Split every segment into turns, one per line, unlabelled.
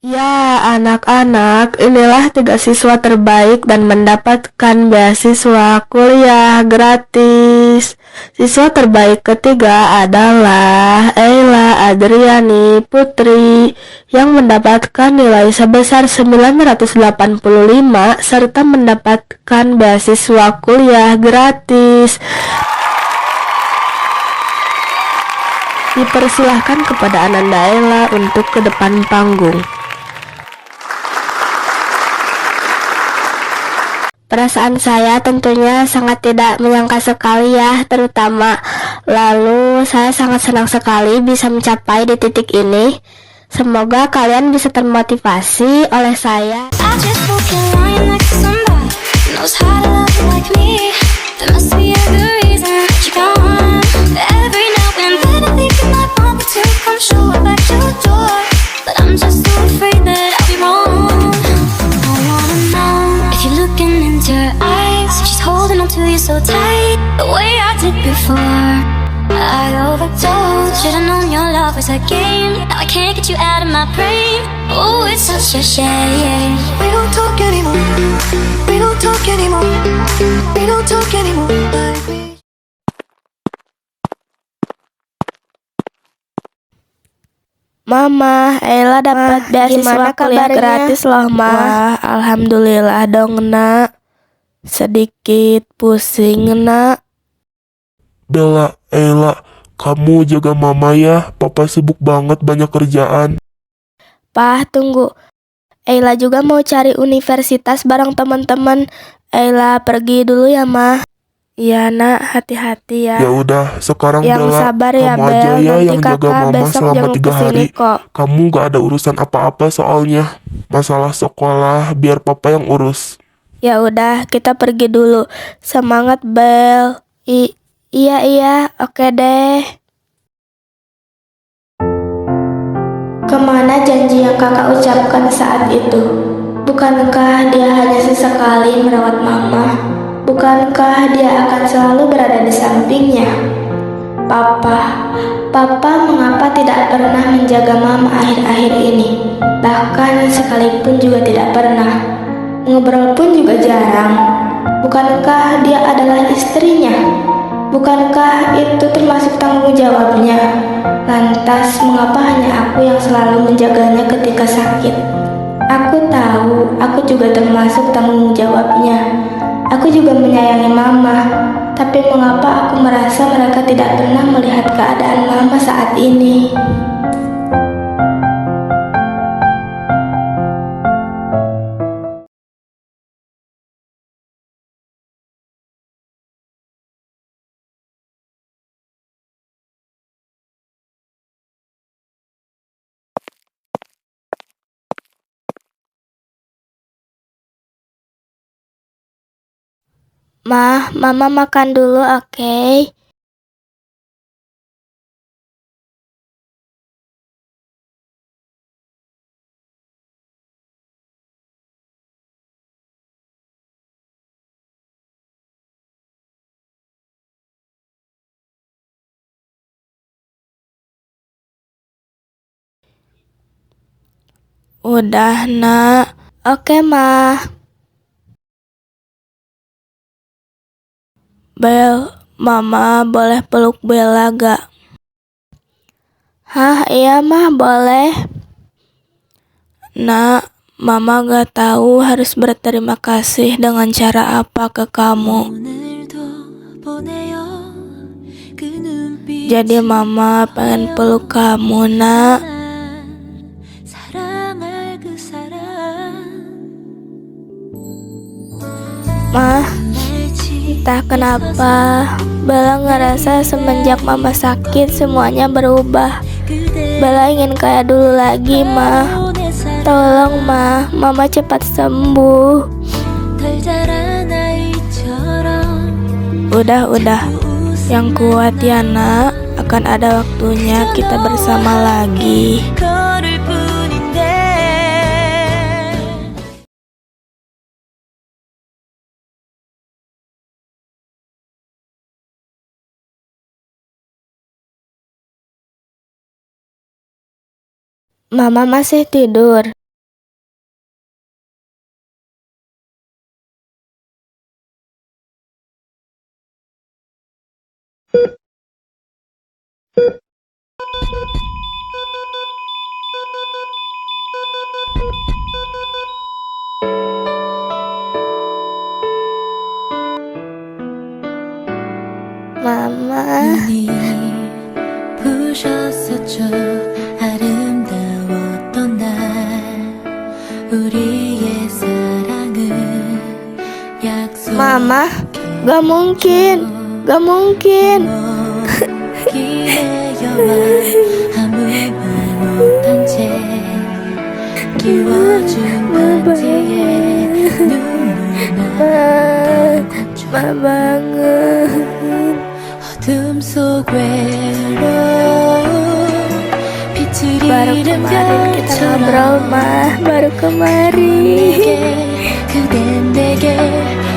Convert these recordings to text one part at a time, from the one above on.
Ya, anak-anak, inilah tiga siswa terbaik dan mendapatkan beasiswa kuliah gratis. Siswa terbaik ketiga adalah Eila Adriani Putri yang mendapatkan nilai sebesar 985 serta mendapatkan beasiswa kuliah gratis. Dipersilahkan kepada Ananda Ella untuk ke depan panggung. Perasaan saya tentunya sangat tidak menyangka sekali ya, terutama lalu saya sangat senang sekali bisa mencapai di titik ini. Semoga kalian bisa termotivasi oleh saya. Her eyes, she's holding on to you so tight, the way I did before. I overdosed, should've known your love was a game. Now I can't get you out of my brain. Oh, it's such a shame. We don't talk anymore. We don't talk anymore. We don't talk anymore like we. Mama, Ella dapat beasiswa kuliah gratis loh, Ma. Wah, alhamdulillah dong, Nak. Sedikit pusing, Nak.
Bella, Ella, kamu jaga mama ya. Papa sibuk banget banyak kerjaan.
Pah, tunggu. Ella juga mau cari universitas bareng teman-teman. Ella pergi dulu ya, Ma. Iya, Nak, hati-hati ya.
Ya udah, sekarang
Yang
Bella,
sabar ya,
kamu
Bel.
aja ya
Nanti
yang jaga
kakak
mama
besok
selama
jenguk
3
kesini
hari.
kok.
Kamu gak ada urusan apa-apa soalnya. Masalah sekolah biar papa yang urus.
Ya udah, kita pergi dulu. Semangat, Bel. Iya, oke deh. Kemana janji yang kakak ucapkan saat itu? Bukankah dia hanya sesekali merawat mama? Bukankah dia akan selalu berada di sampingnya? Papa mengapa tidak pernah menjaga mama akhir-akhir ini? Bahkan sekalipun juga tidak pernah. Ngobrol pun juga jarang. Bukankah dia adalah istrinya? Bukankah itu termasuk tanggung jawabnya? Lantas mengapa hanya aku yang selalu menjaganya ketika sakit? Aku tahu, aku juga termasuk tanggung jawabnya. Aku juga menyayangi mama. Tapi mengapa aku merasa mereka tidak pernah melihat keadaan mama saat ini? Mama makan dulu, oke? Udah, Nak. Oke, Ma. Bel, Mama boleh peluk Bella gak? Hah, iya mah boleh. Nak, Mama gak tahu harus berterima kasih dengan cara apa ke kamu. Jadi Mama pengen peluk kamu, Nak. Mah, entah kenapa Bella ngerasa semenjak Mama sakit semuanya berubah. Bella ingin kayak dulu lagi, Ma. Tolong, Ma, Mama cepat sembuh. Udah. Yang kuat ya, Nak. Akan ada waktunya kita bersama lagi. Mama masih tidur.
아름다웠던 날 우리의 사랑은 약속
Mama, gak mungkin, gak mungkin.
기대어만 아무 말 못한 채 끼워준 반지에 눈물
Ma banget.
어둠 속 외로운 빛을
Baru
잃은
kemarin kita ngobrol,
별처럼
Ma. Baru kemarin.
그댄 내게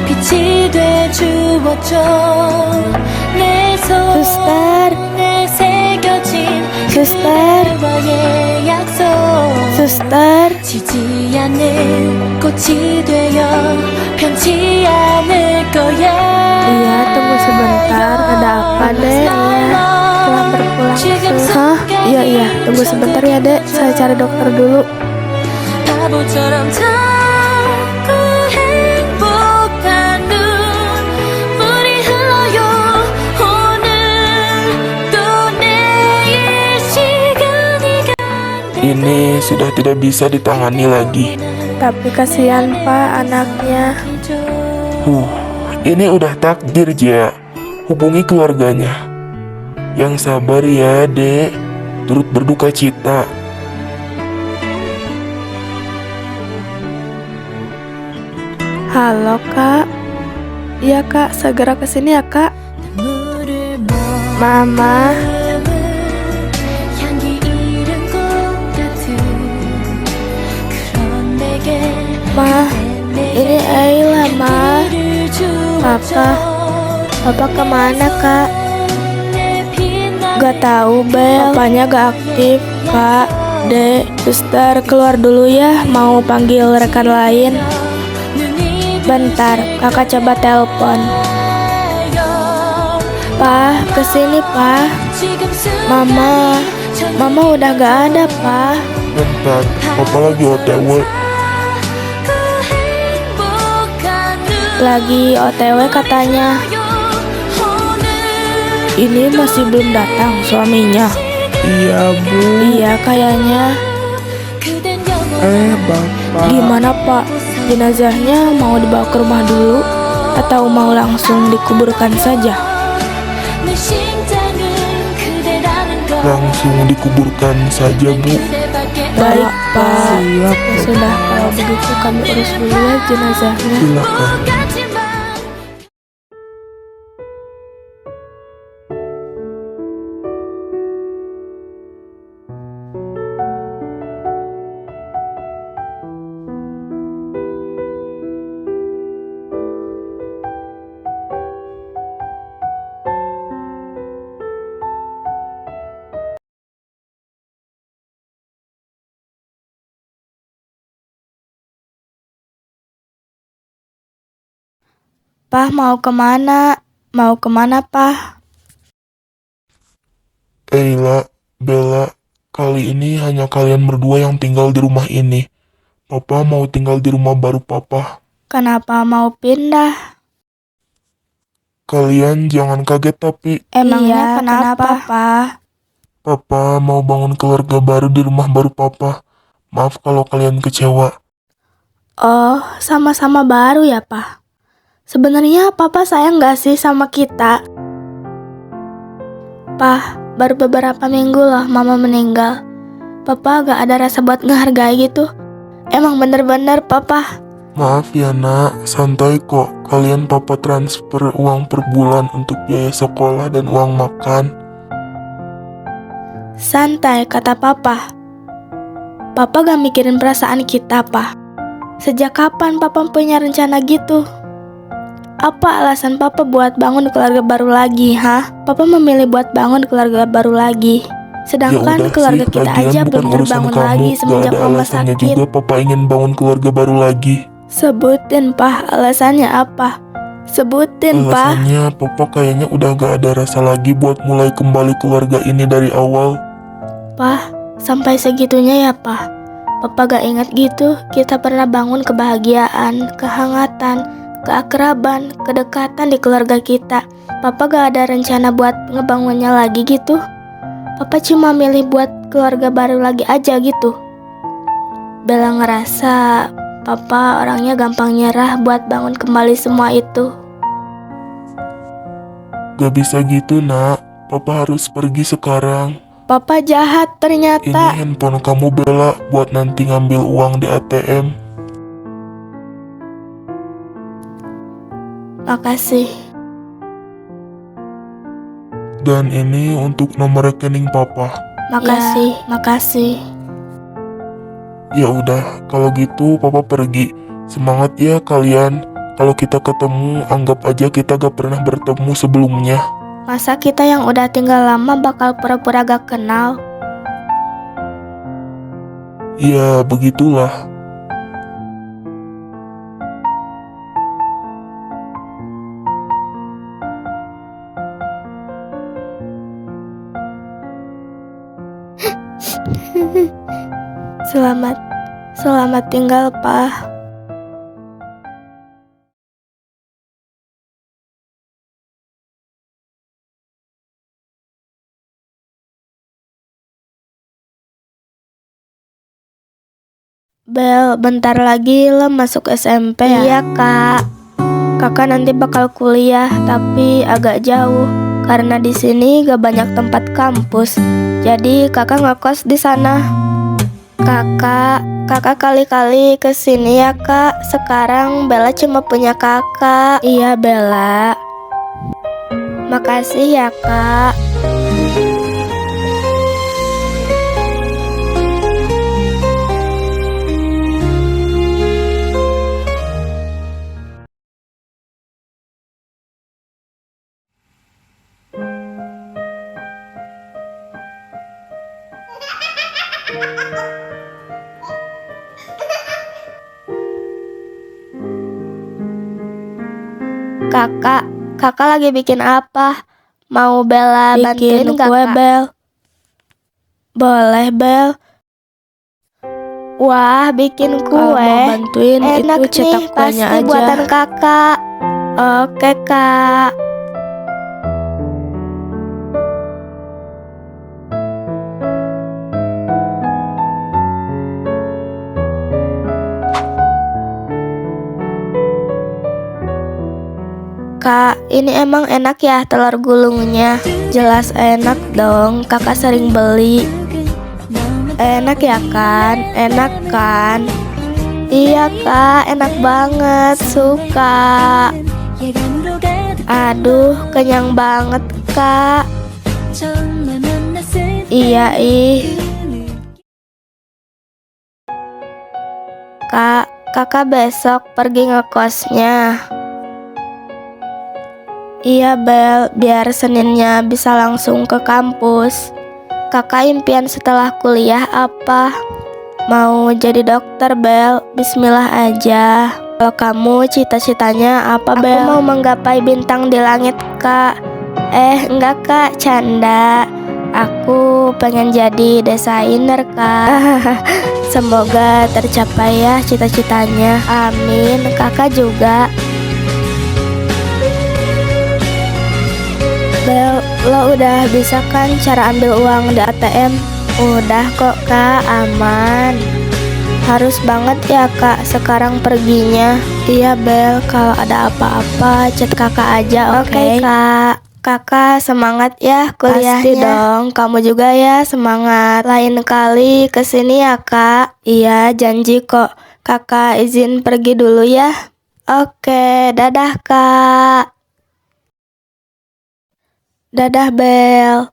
빛이 돼주었죠 내
Suster,
손에 새겨진
Suster,
그대와의 약속
suster.
지지 않는 꽃이 되어 변치 않을 거야
Iya, tunggu sebentar. Ada apa, Dek? Iya, terlambat pulang. Hah? Iya, tunggu sebentar ya, Dek. Saya cari dokter dulu.
바보처럼 자꾸 행복한 눈물이 흘러요 오늘 또 내일 시간이
Ini sudah tidak bisa ditangani lagi.
Tapi kasihan, Pak, anaknya.
Ini udah takdir, Ja. Hubungi keluarganya. Yang sabar ya, Dek. Turut berduka cita.
Halo, Kak. Iya, Kak. Segera kesini ya, Kak. Mama.
향기 잃은 꽃 같은 그런 내게
Ma, ini Ayla, Ma. Papa kemana, Kak? Gak tahu, Bel. Papanya gak aktif, Kak. Dek, suster, keluar dulu ya. Mau panggil rekan lain. Bentar, kakak coba telepon. Pa, kesini, Pa. Mama udah gak ada, Pa.
Bentar, Papa lagi OTW.
Lagi OTW katanya. Ini masih belum datang suaminya.
Iya, Bu.
Iya, kayaknya.
Bapak.
Gimana, Pak? Jenazahnya mau dibawa ke rumah dulu atau mau langsung dikuburkan saja?
Langsung dikuburkan saja, Bu.
Baik, Pak. Ya sudah, kalau begitu kami urus dulu ya jenazahnya.
Silakan.
Pah, mau kemana? Mau kemana, Pah?
Ayla, Bella, kali ini hanya kalian berdua yang tinggal di rumah ini. Papa mau tinggal di rumah baru Papa.
Kenapa mau pindah?
Kalian jangan kaget tapi
Emangnya kenapa, Pah?
Papa mau bangun keluarga baru di rumah baru Papa. Maaf kalau kalian kecewa.
Oh, sama-sama baru ya, Pah? Sebenarnya Papa sayang gak sih sama kita? Pah, baru beberapa minggu loh Mama meninggal. Papa gak ada rasa buat ngehargai gitu. Emang bener-bener, Papa.
Maaf ya nak, santai kok. Kalian Papa transfer uang per bulan untuk biaya sekolah dan uang makan.
Santai, kata Papa. Papa gak mikirin perasaan kita, Pah. Sejak kapan Papa punya rencana gitu? Apa alasan Papa buat bangun keluarga baru lagi, hah? Papa memilih buat bangun keluarga baru lagi. Sedangkan
Ya udah
keluarga
sih,
kita
lagian
aja
bukan
belum
urusan
terbangun
kamu.
lagi
Gak
semenjak
ada
Mama
alasannya
sakit.
juga Papa ingin bangun keluarga baru lagi.
Sebutin, Pah, alasannya apa? Sebutin, Pah.
Alasannya Papa kayaknya udah gak ada rasa lagi buat mulai kembali keluarga ini dari awal.
Pah, sampai segitunya ya, Pah. Papa gak ingat gitu, kita pernah bangun kebahagiaan, kehangatan, keakraban, kedekatan di keluarga kita. Papa gak ada rencana buat ngebangunnya lagi gitu. Papa cuma milih buat keluarga baru lagi aja gitu. Bella ngerasa Papa orangnya gampang nyerah buat bangun kembali semua itu.
Gak bisa gitu, nak. Papa harus pergi sekarang.
Papa jahat
Ini
ternyata.
handphone kamu, Bella, buat nanti ngambil uang di ATM.
Makasih.
Dan ini untuk nomor rekening Papa.
Makasih. Makasih.
Ya udah, kalau gitu Papa pergi. Semangat ya kalian. Kalau kita ketemu, anggap aja kita gak pernah bertemu sebelumnya.
Masa kita yang udah tinggal lama bakal pura-pura gak kenal?
Ya, begitulah.
Selamat tinggal, Pa. Bel, bentar lagi lo masuk SMP ya? Iya, Kak. Kakak nanti bakal kuliah, tapi agak jauh karena di sini gak banyak tempat kampus. Jadi kakak ngekos di sana. Kakak kali-kali kesini ya, Kak. Sekarang Bella cuma punya kakak. Iya, Bella. Makasih ya, Kak. Kakak lagi bikin apa? Mau Bella bantuin
Bikin
gak,
kue,
Kak?
Bel.
Boleh, Bel. Wah, bikin
Kalau
kue.
mau bantuin
Enak
itu cetak
nih,
kuenya
pasti
aja.
buatan kakak. Oke, Kak. Kak, ini emang enak ya telur gulungnya? Jelas enak dong, kakak sering beli. Enak ya kan? Enak kan? Iya, Kak, enak banget, suka. Aduh, kenyang banget, Kak. Iya, Kak, kakak besok pergi ngekosnya. Iya, Bel, biar Seninnya bisa langsung ke kampus. Kakak impian setelah kuliah apa? Mau jadi dokter, Bel. Bismillah aja. Kalau kamu cita-citanya apa, Bel? Aku mau menggapai bintang di langit, Kak. Enggak, Kak, canda. Aku pengen jadi desainer, Kak. Semoga tercapai ya cita-citanya. Amin, kakak juga. Bel, lo udah bisa kan cara ambil uang di ATM? Udah kok, Kak, aman. Harus banget ya, Kak, sekarang perginya. Iya, Bel, kalau ada apa-apa chat kakak aja, oke? Oke, Kak. Kakak semangat ya kuliahnya. Pasti dong, kamu juga ya semangat. Lain kali kesini ya, Kak. Iya, janji kok. Kakak izin pergi dulu ya. Oke, dadah, Kak. Dadah, Bel.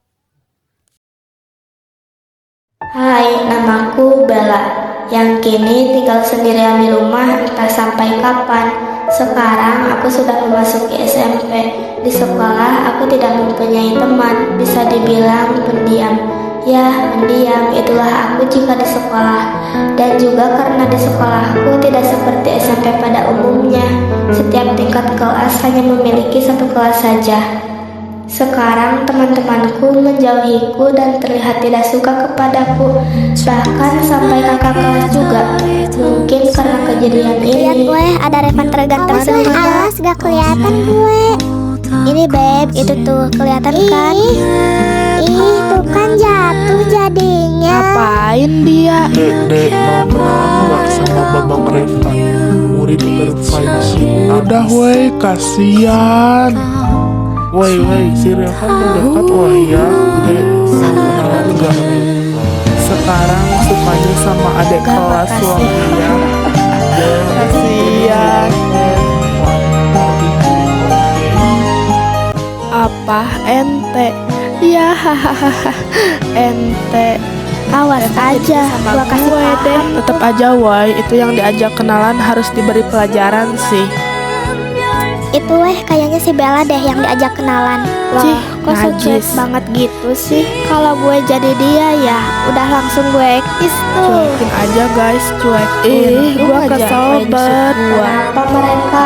Hai, namaku Bella, yang kini tinggal sendirian di rumah entah sampai kapan. Sekarang aku sudah memasuki SMP. Di sekolah aku tidak mempunyai teman, bisa dibilang pendiam. Ya, pendiam, itulah aku jika di sekolah. Dan juga karena di sekolahku tidak seperti SMP pada umumnya. Setiap tingkat kelas hanya memiliki satu kelas saja. Sekarang teman-temanku menjauhiku dan terlihat tidak suka kepadaku. Bahkan sampai kakak kelas juga. Mungkin karena kejadian
Lihat
ini.
gue, ada Revan terganteng semua. Alas, gak kelihatan gue. Ini Beb, itu tuh kelihatan kan? Ih, tuh kan jatuh jadinya.
Ngapain dia?
Dek, mama nggak sama babang Reva, murid terbaik.
Udah woi, kasihan.
Woi, si Reva mendekat wah ya. Dek, kenalan nggak?
Sekarang sukanya sama adik kelas wah ya. Kasihan. Apa ente? Ya hahaha ente.
Awas aja, gua kasih
Gue deh,
paham.
tetap aja woi, itu yang diajak kenalan harus diberi pelajaran sih.
Itu kayaknya si Bella deh yang diajak kenalan. Loh,
Cih,
kok so cuek
najis.
banget gitu sih? Kalau gue jadi dia ya, udah langsung gue kiss tuh.
Cuekin aja guys, cuekin.
Ih, gua
Untung aja
kesobet.
main gua.
Kenapa mereka?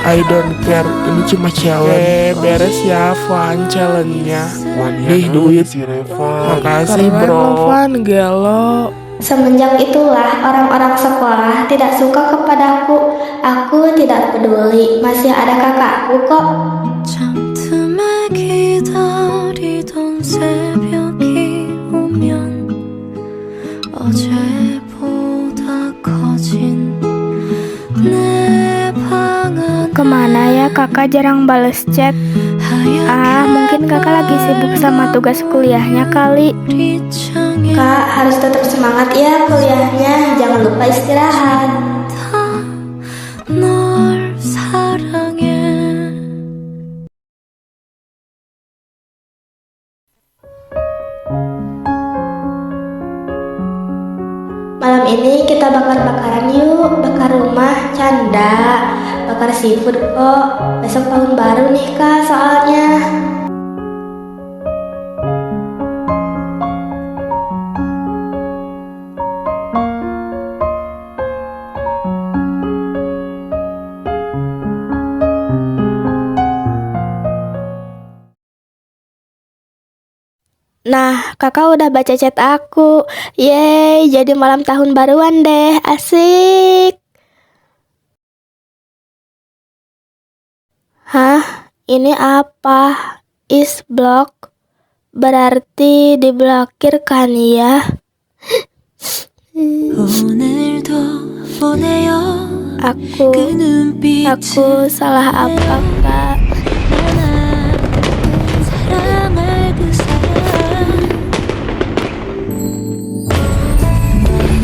I don't care, ini cuma challenge.
Beres ya Van challenge-nya.
Nih duit si Reva. Makasih
Keren
bro.
lo Van, gelo.
Semenjak itulah orang-orang sekolah tidak suka kepadaku. Aku tidak peduli, masih ada kakakku kok.
잠틈에 기다리던 새벽이 오면 어제보다 커진 내 방 안에
Kemana ya kakak jarang bales chat? Ah, mungkin kakak lagi sibuk sama tugas kuliahnya kali.
우리
Kak, harus tetap semangat ya kuliahnya, jangan lupa istirahat.
널 사랑해.
Malam ini kita bakar-bakaran yuk, bakar rumah, canda, bakar seafood kok. Besok tahun baru nih kak soalnya. Nah, kakak udah baca chat aku. Yeay, jadi malam tahun baruan deh, asik. Hah, ini apa? Is block? Berarti diblokir kan ya?
오늘도 보내요
Aku,
그 눈빛
aku salah apa kak?
사랑할 그 사람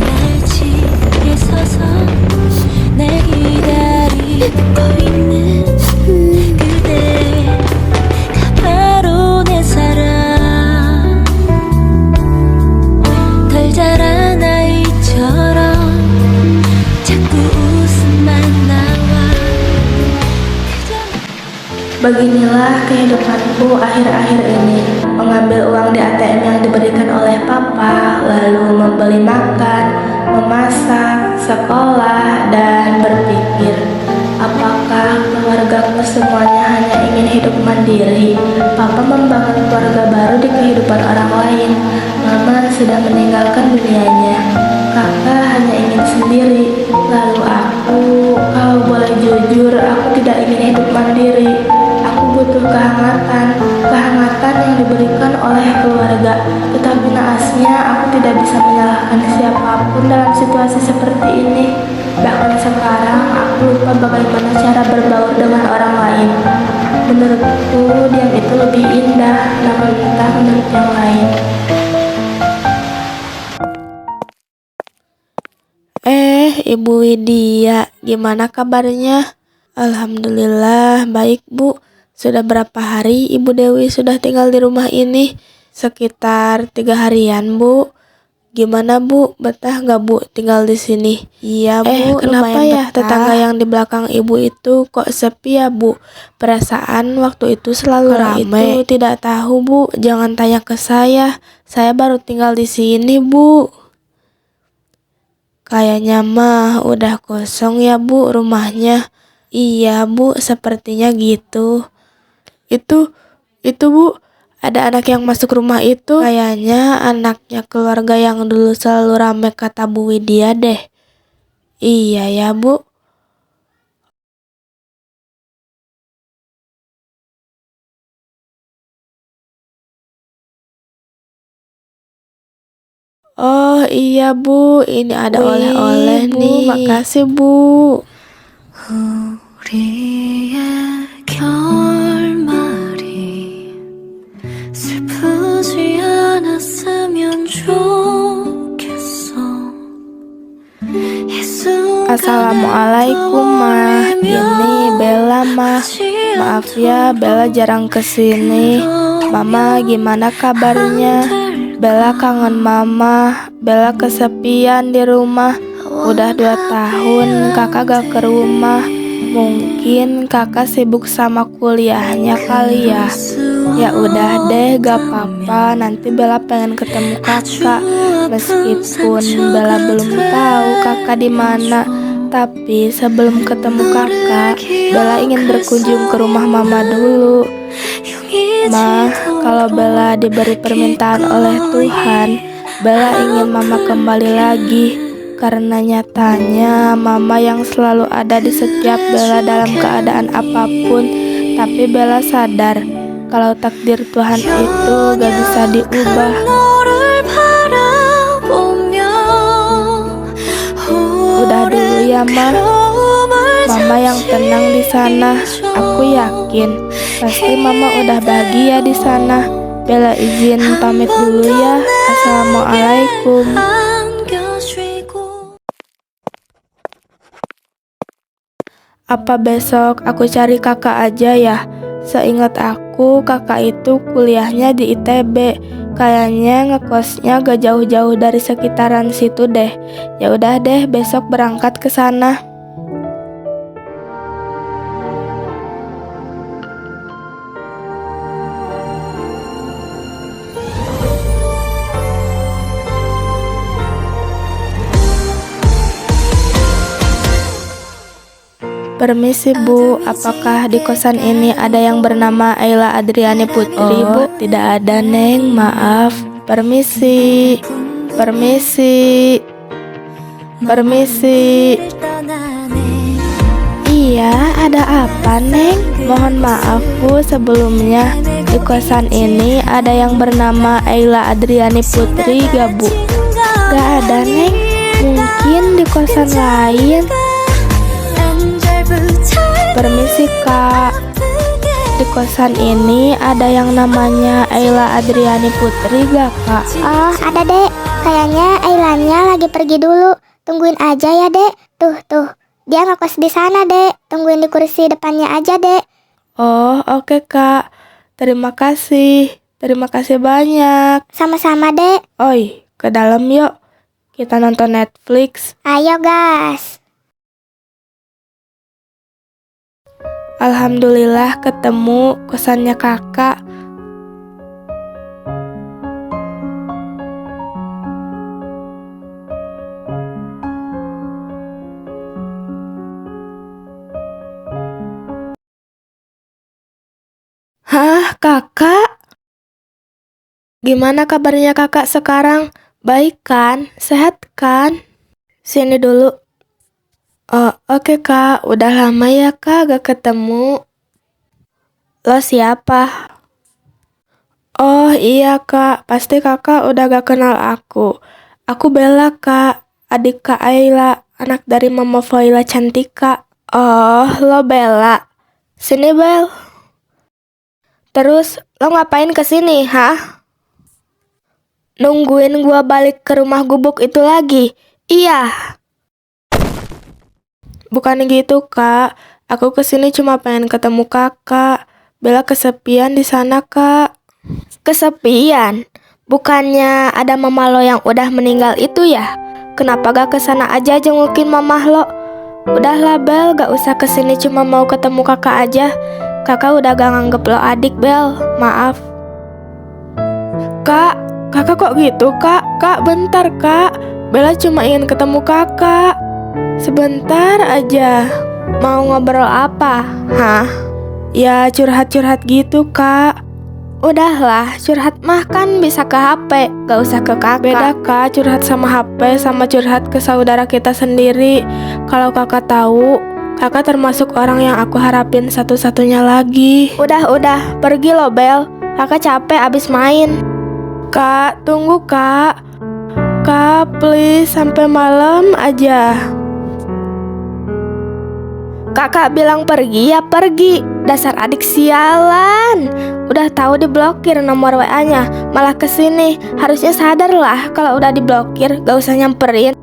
날치에 서서 날 기다리고 있는 그대가 바로 내 사랑 덜 자란 아이처럼 자꾸 웃음만 나와
Beginilah kehidupanku akhir-akhir ini. Mengambil uang di ATM yang diberikan oleh papa, lalu membeli makan, memasak, sekolah, dan berpikir, apakah keluargaku semuanya hanya ingin hidup mandiri? Papa membangun keluarga baru di kehidupan orang lain. Mama sudah meninggalkan dunianya. Kakak hanya ingin sendiri. Lalu aku, kalau boleh jujur, aku tidak ingin hidup mandiri. Aku butuh kehangatan yang diberikan oleh keluarga. Tetapi naasnya aku tidak bisa menyalahkan siapapun dalam situasi seperti ini. Bahkan sekarang aku lupa bagaimana cara berbaur dengan orang lain. Menurutku diam itu lebih indah, namun entah menurut yang lain.
Ibu Widya, gimana kabarnya? Alhamdulillah, baik Bu. Sudah berapa hari Ibu Dewi sudah tinggal di rumah ini? Sekitar 3 harian Bu. Gimana Bu, betah nggak Bu tinggal di sini? Iya Bu, kenapa
lumayan
ya
betah.
tetangga yang di belakang Ibu itu kok sepi ya Bu? Perasaan waktu itu selalu ramai. Itu tidak tahu Bu, jangan tanya ke saya. Saya baru tinggal di sini Bu. Kayaknya mah udah kosong ya Bu rumahnya. Iya Bu, sepertinya gitu. Itu Bu, ada anak yang masuk rumah itu. Kayaknya anaknya keluarga yang dulu selalu rame kata Bu Widya deh. Iya ya Bu. iya Bu, ini ada
Wih,
oleh-oleh
Bu,
nih. Makasih Bu.
우리의 결말이 슬프지 않았으면 좋겠어.
Assalamualaikum Mah. Ini Bella Mah. Maaf ya Bella jarang kesini. Mama gimana kabarnya? Bella kangen Mama. Bella kesepian di rumah. Udah 2 tahun kakak gak ke rumah. Mungkin kakak sibuk sama kuliahnya kali ya. Ya udah deh, gak apa-apa. Nanti Bella pengen ketemu kakak. Meskipun Bella belum tahu kakak di mana, tapi sebelum ketemu kakak, Bella ingin berkunjung ke rumah Mama dulu. Ma, kalau Bella diberi permintaan oleh Tuhan, Bella ingin Mama kembali lagi. Karena nyatanya Mama yang selalu ada di setiap Bella dalam keadaan apapun. Tapi Bella sadar kalau takdir Tuhan itu gak bisa diubah. Udah dulu ya Ma. Mama yang tenang di sana. Aku yakin pasti Mama udah bahagia di sana. Bella izin pamit dulu ya. Assalamualaikum. Apa besok aku cari kakak aja ya? Seingat aku kakak itu kuliahnya di ITB. Kayaknya ngekosnya gak jauh-jauh dari sekitaran situ deh. Ya udah deh, besok berangkat ke sana. Permisi Bu, apakah di kosan ini ada yang bernama Ayla Adriani Putri Bu? Tidak ada Neng, maaf. Permisi. Permisi. Permisi. Iya, ada apa Neng? Mohon maaf Bu sebelumnya. Di kosan ini ada yang bernama Ayla Adriani Putri gak Bu? Gak ada Neng. Mungkin di kosan lain. Permisi Kak, di kosan ini ada yang namanya Ayla Adriani Putri gak Kak?
Oh ada dek, kayaknya Aylanya lagi pergi dulu. Tungguin aja ya dek. Tuh, dia ngekos di sana dek. Tungguin di kursi depannya aja dek.
Oh oke Kak, terima kasih banyak.
Sama-sama dek.
Oi, ke dalam yuk, kita nonton Netflix.
Ayo gas.
Alhamdulillah ketemu kosannya kakak. Hah, kakak? Gimana kabarnya kakak sekarang? Baik kan? Sehat kan? Sini dulu. Oh, oke Kak, udah lama ya Kak gak ketemu. Lo siapa? Oh iya Kak, pasti kakak udah gak kenal aku. Aku Bella Kak, adik Kak Ayla, anak dari Mama Foila Cantika. Oh, lo Bella. Sini Bel. Terus lo ngapain kesini, hah? Nungguin gua balik ke rumah gubuk itu lagi? Iya. Bukan gitu Kak, aku kesini cuma pengen ketemu kakak. Bella kesepian di sana Kak. Kesepian? Bukannya ada mama lo yang udah meninggal itu ya? Kenapa gak kesana aja jengukin mama lo? Udahlah Bel, gak usah kesini cuma mau ketemu kakak aja. Kakak udah gak nganggep lo adik Bel, maaf. Kak, kakak kok gitu Kak? Kak bentar Kak, Bella cuma ingin ketemu kakak. Sebentar aja. Mau ngobrol apa? Hah? Ya curhat-curhat gitu Kak. Udahlah, curhat mah kan bisa ke HP, gak usah ke kakak. Beda Kak, curhat sama HP sama curhat ke saudara kita sendiri. Kalau kakak tahu, kakak termasuk orang yang aku harapin satu-satunya lagi. Udah, pergi lo Bel. Kakak capek abis main. Kak, tunggu Kak. Kak, please sampai malam aja. Kakak bilang pergi ya pergi. Dasar adik sialan. Udah tahu diblokir nomor WA-nya, malah kesini. Harusnya sadar lah kalau udah diblokir, gak usah nyamperin.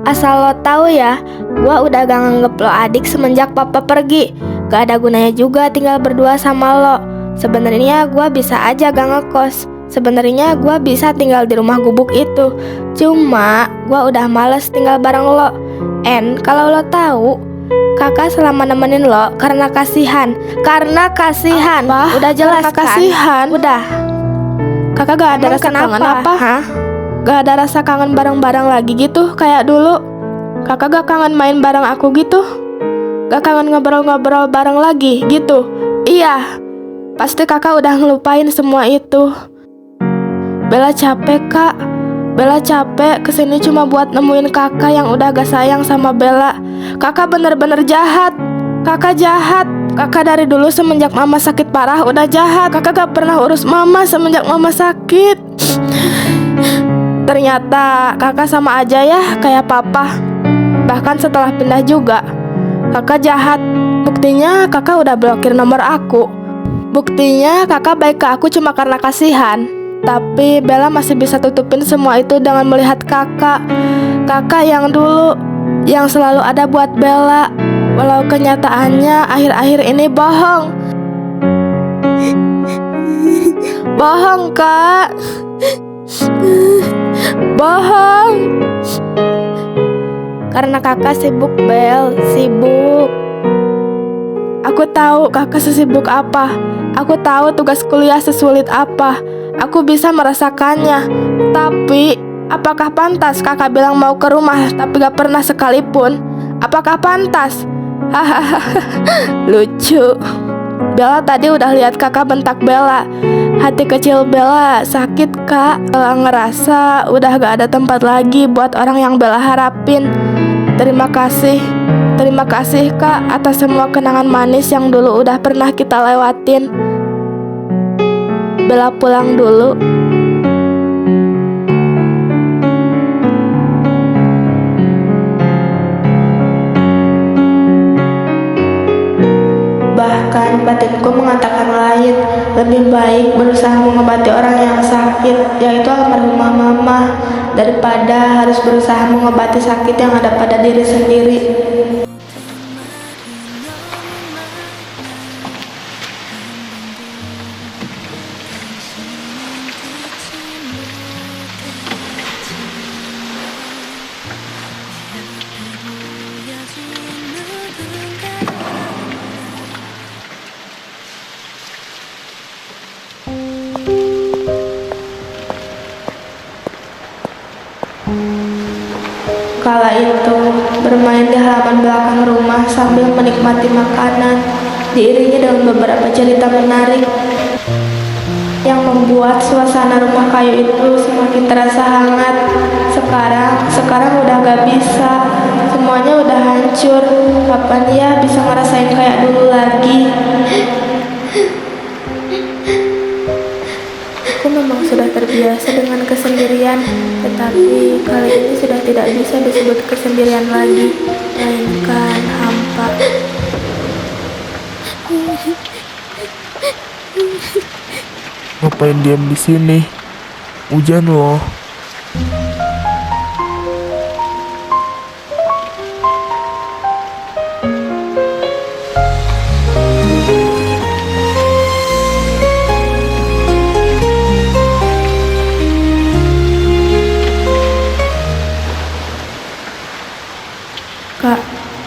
Asal lo tahu ya, gua udah gak nganggep lo adik semenjak papa pergi. Gak ada gunanya juga tinggal berdua sama lo. Sebenarnya gua bisa aja gak ngekos. Sebenarnya gua bisa tinggal di rumah gubuk itu. Cuma gua udah males tinggal bareng lo. Kalau lo tahu, kakak selama nemenin lo karena kasihan. Karena kasihan. Apa? Udah jelas kan? Kasihan. Udah. Kakak gak ada rasa kangen apa? Hah? Gak ada rasa kangen bareng-bareng lagi gitu kayak dulu. Kakak gak kangen main bareng aku gitu? Gak kangen ngobrol-ngobrol bareng lagi gitu? Iya. Pasti kakak udah ngelupain semua itu. Bella capek kak. Bella capek kesini cuma buat nemuin kakak yang udah gak sayang sama Bella. Kakak bener-bener jahat. Kakak jahat. Kakak dari dulu semenjak mama sakit parah udah jahat. Kakak gak pernah urus mama semenjak mama sakit. Ternyata kakak sama aja ya kayak papa. Bahkan setelah pindah juga kakak jahat. Buktinya kakak udah blokir nomor aku. Buktinya kakak baik ke aku cuma karena kasihan. Tapi Bella masih bisa tutupin semua itu dengan melihat kakak. Kakak yang dulu, yang selalu ada buat Bella. Walau kenyataannya akhir-akhir ini bohong. Bohong kak. Bohong. Karena kakak sibuk Bel, sibuk. Aku tahu kakak sesibuk apa. Aku tahu tugas kuliah sesulit apa. Aku bisa merasakannya. Tapi apakah pantas kakak bilang mau ke rumah tapi gak pernah sekalipun? Apakah pantas? Hahaha, lucu. Bella tadi udah lihat kakak bentak Bella. Hati kecil Bella sakit kak. Bella ngerasa udah gak ada tempat lagi buat orang yang Bella harapin. Terima kasih kak atas semua kenangan manis yang dulu udah pernah kita lewatin. Bella pulang dulu.
Bahkan batinku mengatakan lain. Lebih baik berusaha mengobati orang yang sakit, yaitu almarhumah mama, daripada harus berusaha mengobati sakit yang ada pada diri sendiri. Kala itu, bermain di halaman belakang rumah sambil menikmati makanan, diiringi dengan beberapa cerita menarik yang membuat suasana rumah kayu itu semakin terasa hangat. Sekarang udah gak bisa, semuanya udah hancur. Kapan ya bisa ngerasain kayak dulu lagi? Aku memang sudah terbiasa dengan kesendirian, tetapi kali ini sudah tidak bisa disebut kesendirian lagi, melainkan hampa.
Ngapain diam di sini? Hujan loh.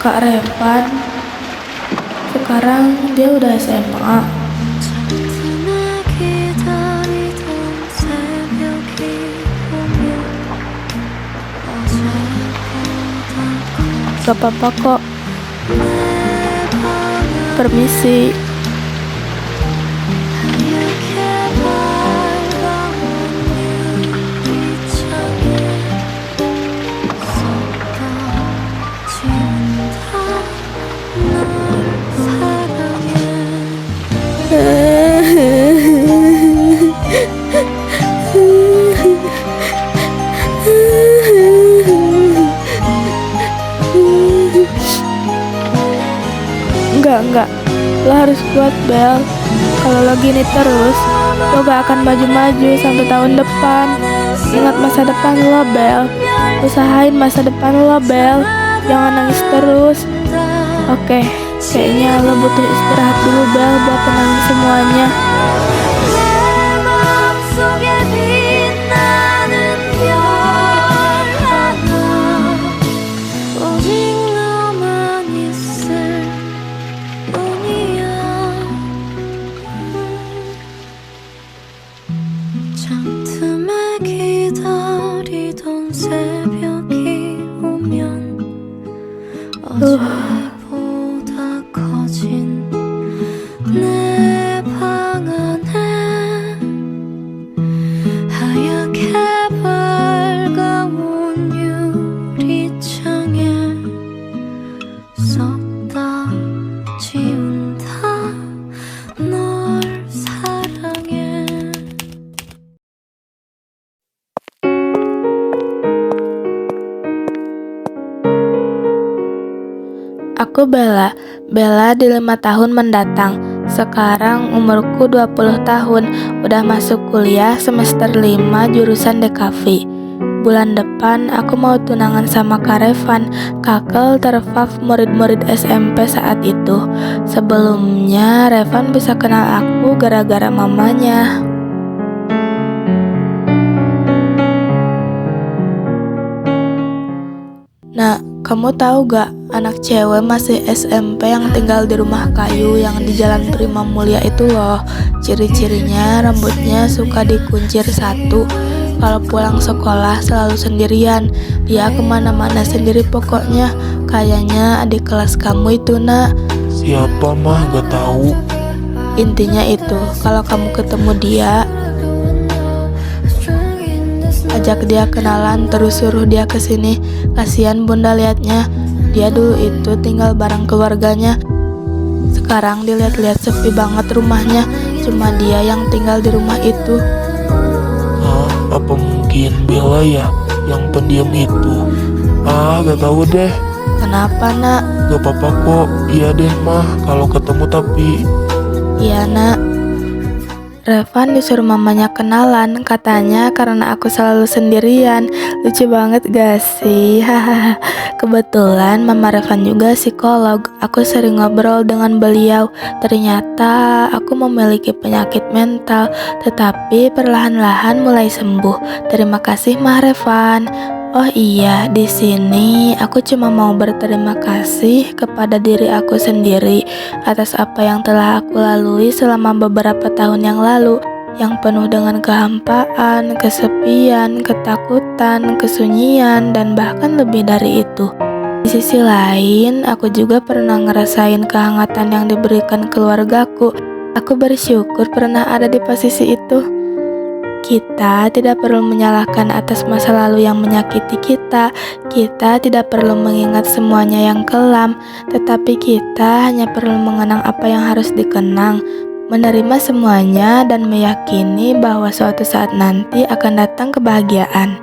Kak Revan, sekarang dia udah SMA. Gak apa-apa kok. Permisi.
Enggak. Lo harus kuat, Bel. Kalau lo gini terus, lo gak akan maju-maju sampai tahun depan. Ingat masa depan lo, Bel. Usahain masa depan lo, Bel. Jangan nangis terus. Oke, kayaknya lo butuh istirahat dulu, Bel, buat tenangin semuanya.
잠틈에 기다리던 새벽이 오면 어제보다 커진 내 방 안에 하얗게 밝아온 유리창에 썩 다 지운다 널 사랑해.
Aku Bella di 5 tahun mendatang. Sekarang umurku 20 tahun, udah masuk kuliah semester 5 jurusan DKV. Bulan depan aku mau tunangan sama Kak Revan, kakel terfav murid-murid SMP saat itu. Sebelumnya Revan bisa kenal aku gara-gara mamanya. Nah, kamu tahu gak, anak cewek masih SMP yang tinggal di rumah kayu yang di Jalan Prima Mulia itu loh. Ciri-cirinya rambutnya suka dikuncir satu. Kalau pulang sekolah selalu sendirian. Dia kemana-mana sendiri pokoknya. Kayaknya adik kelas kamu itu, nak.
Siapa mah gak tahu.
Intinya itu, kalau kamu ketemu dia, ajak dia kenalan, terus suruh dia kesini. Kasihan bunda liatnya. Dia dulu itu tinggal bareng keluarganya. Sekarang dilihat-lihat sepi banget rumahnya. Cuma dia yang tinggal di rumah itu.
Apa mungkin Bella ya yang pendiam itu? Gak tahu deh.
Kenapa, nak?
Gak apa-apa kok. Iya deh mah kalau ketemu tapi.
Iya, nak. Revan disuruh mamanya kenalan, katanya karena aku selalu sendirian. Lucu banget gak sih? Hahaha. Kebetulan mama Revan juga psikolog. Aku sering ngobrol dengan beliau. Ternyata aku memiliki penyakit mental, tetapi perlahan-lahan mulai sembuh. Terima kasih Mah Revan. Oh iya, di sini aku cuma mau berterima kasih kepada diri aku sendiri atas apa yang telah aku lalui selama beberapa tahun yang lalu, yang penuh dengan kehampaan, kesepian, ketakutan, kesunyian, dan bahkan lebih dari itu. Di sisi lain, aku juga pernah ngerasain kehangatan yang diberikan keluargaku. Aku bersyukur pernah ada di posisi itu. Kita tidak perlu menyalahkan atas masa lalu yang menyakiti kita. Kita tidak perlu mengingat semuanya yang kelam, tetapi kita hanya perlu mengenang apa yang harus dikenang, menerima semuanya, dan meyakini bahwa suatu saat nanti akan datang kebahagiaan.